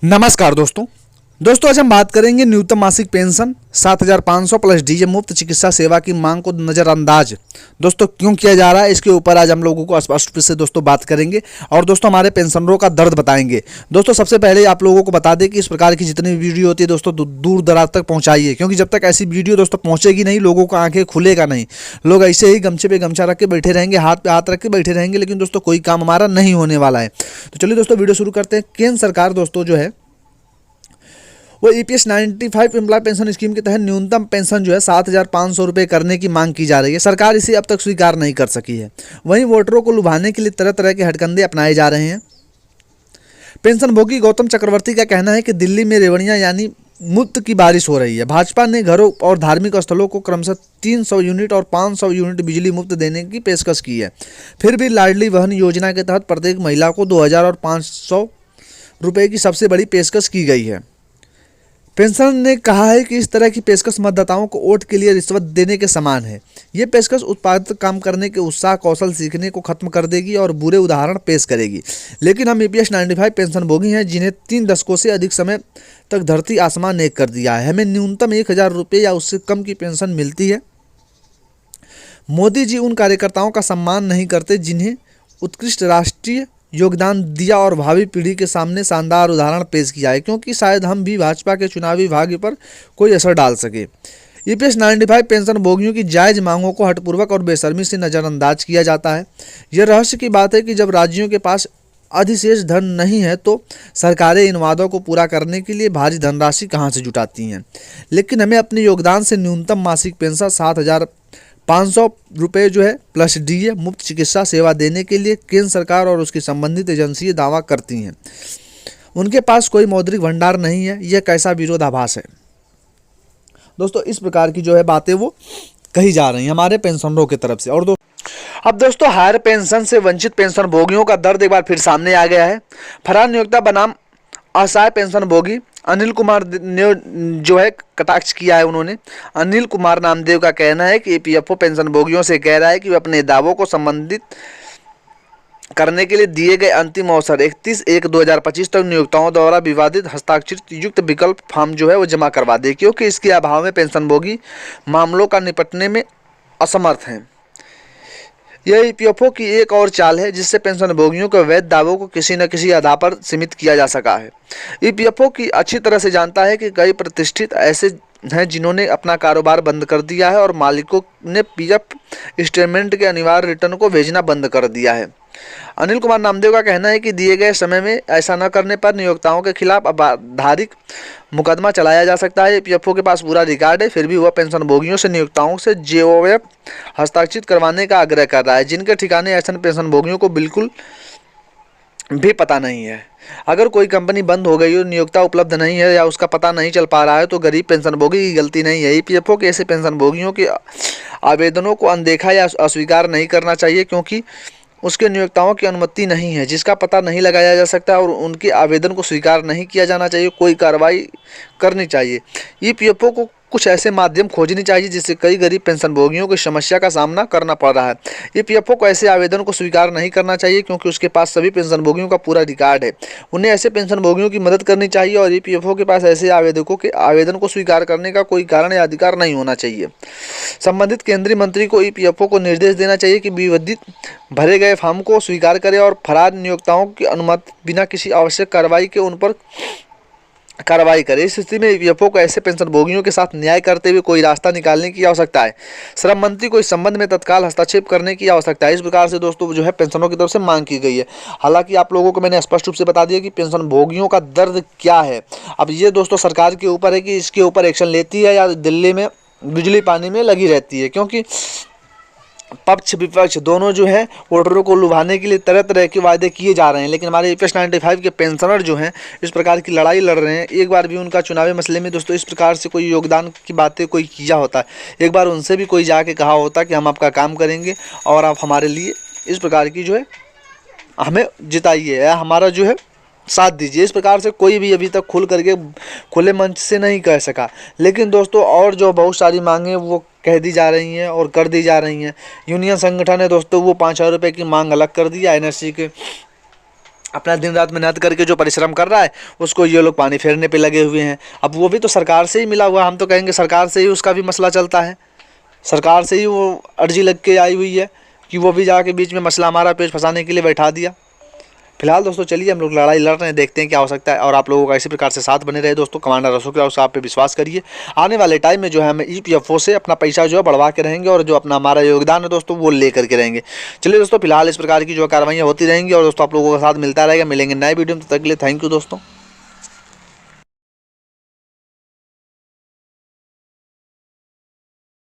नमस्कार दोस्तों आज हम बात करेंगे न्यूनतम मासिक पेंशन 7,500 प्लस डीए मुफ्त चिकित्सा सेवा की मांग को नज़रअंदाज दोस्तों क्यों किया जा रहा है, इसके ऊपर आज हम लोगों को स्पष्ट रूप से दोस्तों बात करेंगे और दोस्तों हमारे पेंशनरों का दर्द बताएंगे। दोस्तों सबसे पहले आप लोगों को बता दें कि इस प्रकार की जितनी भी वीडियो होती है दोस्तों दूर दराज तक पहुंचाइए, क्योंकि जब तक ऐसी वीडियो दोस्तों पहुंचेगी नहीं लोगों को आंखें खुलेगा नहीं। लोग ऐसे ही गमछे पे गमछा रख के बैठे रहेंगे, हाथ पे हाथ रख के बैठे रहेंगे, लेकिन दोस्तों कोई काम हमारा नहीं होने वाला है। तो चलिए दोस्तों वीडियो शुरू करते हैं। केंद्र सरकार दोस्तों जो है वो EPS 95 एम्प्लॉय पेंशन स्कीम के तहत न्यूनतम पेंशन जो है 7,500 रुपये करने की मांग की जा रही है। सरकार इसे अब तक स्वीकार नहीं कर सकी है। वहीं वोटरों को लुभाने के लिए तरह तरह के हथकंडे अपनाए जा रहे हैं। पेंशनभोगी गौतम चक्रवर्ती का कहना है कि दिल्ली में रेवड़ियां यानी मुफ्त की बारिश हो रही है। भाजपा ने घरों और धार्मिक स्थलों को क्रमशः 300 यूनिट और 500 यूनिट बिजली मुफ्त देने की पेशकश की है। फिर भी लाडली बहन योजना के तहत प्रत्येक महिला को 2,000 और 500 रुपये की सबसे बड़ी पेशकश की गई है। पेंशन ने कहा है कि इस तरह की पेशकश मतदाताओं को वोट के लिए रिश्वत देने के समान है। ये पेशकश उत्पादक काम करने के उत्साह कौशल सीखने को खत्म कर देगी और बुरे उदाहरण पेश करेगी। लेकिन हम EPS 95 पेंशनभोगी हैं जिन्हें 3 दशकों से अधिक समय तक धरती आसमान एक कर दिया है। हमें न्यूनतम 1,000 रुपये या उससे कम की पेंशन मिलती है। मोदी जी उन कार्यकर्ताओं का सम्मान नहीं करते जिन्हें उत्कृष्ट राष्ट्रीय योगदान दिया और भावी पीढ़ी के सामने शानदार उदाहरण पेश किया है, क्योंकि शायद हम भी भाजपा के चुनावी भाग्य पर कोई असर डाल सके। EPS 95 पेंशन भोगियों की जायज मांगों को हठपूर्वक और बेशर्मी से नज़रअंदाज किया जाता है। यह रहस्य की बात है कि जब राज्यों के पास अधिशेष धन नहीं है तो सरकारें इन वादों को पूरा करने के लिए भारी धनराशि कहाँ से जुटाती हैं। लेकिन हमें अपने योगदान से न्यूनतम मासिक पेंशन 7,500 रुपये जो है प्लस डीए मुफ्त चिकित्सा सेवा देने के लिए केंद्र सरकार और उसकी संबंधित एजेंसियां दावा करती हैं। उनके पास कोई मौद्रिक भंडार नहीं है। यह कैसा विरोधाभास है। दोस्तों इस प्रकार की जो है बातें वो कही जा रही हैं हमारे पेंशनरों की तरफ से। और अब दोस्तों हायर पेंशन से वंचित पेंशन भोगियों का दर्द एक बार फिर सामने आ गया है। फरहान नियोक्ता बनाम असहाय पेंशन भोगी अनिल कुमार ने जो है कटाक्ष किया है। उन्होंने अनिल कुमार नामदेव का कहना है कि EPFO पेंशन भोगियों से कह रहा है कि वे अपने दावों को संबंधित करने के लिए दिए गए अंतिम अवसर 31/1/2025 तक नियोक्ताओं द्वारा विवादित हस्ताक्षरित युक्त विकल्प फॉर्म जो है वो जमा करवा दे, क्योंकि इसके अभाव में पेंशन भोगी मामलों का निपटने में असमर्थ हैं। यह EPFO की एक और चाल है जिससे पेंशन भोगियों के वैध दावों को किसी न किसी आधार पर सीमित किया जा सका है। EPFO की अच्छी तरह से जानता है कि कई प्रतिष्ठित ऐसे हैं जिन्होंने अपना कारोबार बंद कर दिया है और मालिकों ने PF स्टेटमेंट के अनिवार्य रिटर्न को भेजना बंद कर दिया है। अनिल कुमार नामदेव का कहना है कि दिए गए समय में ऐसा न करने पर नियोक्ताओं के खिलाफ आपराधिक मुकदमा चलाया जा सकता है। EPFO के पास पूरा रिकॉर्ड है, फिर भी वह पेंशन भोगियों से नियोक्ताओं से JOF हस्ताक्षरित करवाने का आग्रह कर रहा है जिनके ठिकाने ऐसे पेंशन भोगियों को बिल्कुल भी पता नहीं है। अगर कोई कंपनी बंद हो गई हो, नियोक्ता उपलब्ध नहीं है या उसका पता नहीं चल पा रहा है तो गरीब पेंशन भोगी की गलती नहीं है। EPFO के ऐसे पेंशन भोगियों के आवेदनों को अनदेखा या अस्वीकार नहीं करना चाहिए, क्योंकि उसके नियोक्ताओं की अनुमति नहीं है जिसका पता नहीं लगाया जा सकता और उनके आवेदन को स्वीकार नहीं किया जाना चाहिए। कोई कार्रवाई करनी चाहिए। EPFO को कुछ ऐसे माध्यम खोजनी चाहिए जिससे कई गरीब पेंशन भोगियों की समस्या का सामना करना पड़ रहा है। EPFO को ऐसे आवेदन को स्वीकार नहीं करना चाहिए, क्योंकि उसके पास सभी पेंशन भोगियों का पूरा रिकॉर्ड है। उन्हें ऐसे पेंशन भोगियों की मदद करनी चाहिए और EPFO के पास ऐसे आवेदकों के आवेदन को स्वीकार करने का कोई कारण या अधिकार नहीं होना चाहिए। संबंधित केंद्रीय मंत्री को EPFO को निर्देश देना चाहिए कि विवादित भरे गए फॉर्म को स्वीकार करें और फरार नियोक्ताओं की अनुमति बिना किसी आवश्यक कार्रवाई के उन पर कार्रवाई करे। इस स्थिति में EPFO को ऐसे पेंशन भोगियों के साथ न्याय करते हुए कोई रास्ता निकालने की आवश्यकता है। श्रम मंत्री को इस संबंध में तत्काल हस्तक्षेप करने की आवश्यकता है। इस प्रकार से दोस्तों जो है पेंशनों की तरफ से मांग की गई है। हालांकि आप लोगों को मैंने स्पष्ट रूप से बता दिया कि पेंशन भोगियों का दर्द क्या है। अब ये दोस्तों सरकार के ऊपर है कि इसके ऊपर एक्शन लेती है या दिल्ली में बिजली पानी में लगी रहती है, क्योंकि पक्ष विपक्ष दोनों जो है वोटरों को लुभाने के लिए तरह तरह के वायदे किए जा रहे हैं। लेकिन हमारे EPS 95 के पेंशनर जो हैं इस प्रकार की लड़ाई लड़ रहे हैं। एक बार भी उनका चुनावी मसले में दोस्तों इस प्रकार से कोई योगदान की बातें कोई किया होता है, एक बार उनसे भी कोई जाके कहा होता कि हम आपका काम करेंगे और आप हमारे लिए इस प्रकार की जो है हमें जिताइए या हमारा जो है साथ दीजिए। इस प्रकार से कोई भी अभी तक खुल करके खुले मंच से नहीं कह सका। लेकिन दोस्तों और जो बहुत सारी मांगें वो कह दी जा रही हैं और कर दी जा रही हैं। यूनियन संगठन है दोस्तों वो 5,000 रुपये की मांग अलग कर दी। NSC के अपना दिन रात मेहनत करके जो परिश्रम कर रहा है उसको ये लोग पानी फेरने पे लगे हुए हैं। अब वो भी तो सरकार से ही मिला हुआ, हम तो कहेंगे सरकार से ही उसका भी मसला चलता है, सरकार से ही वो अर्जी लग के आई हुई है कि वो भी जाके बीच में मसला हमारा पेच फंसाने के लिए बैठा दिया। फिलहाल दोस्तों चलिए हम लोग लड़ाई लड़ रहे हैं, देखते हैं क्या हो सकता है। और आप लोगों का इसी प्रकार से साथ बने रहे दोस्तों। कमांडर अशोक राव साहब पे विश्वास करिए, आने वाले टाइम में जो है हम EPFO से अपना पैसा जो है बढ़वा के रहेंगे और जो अपना हमारा योगदान है दोस्तों वो ले करके रहेंगे। चलिए दोस्तों फिलहाल इस प्रकार की जो कार्रवाइयाँ होती रहेंगी और दोस्तों आप लोगों का साथ मिलता रहेगा। मिलेंगे नए वीडियो में, तब तक के लिए थैंक यू दोस्तों।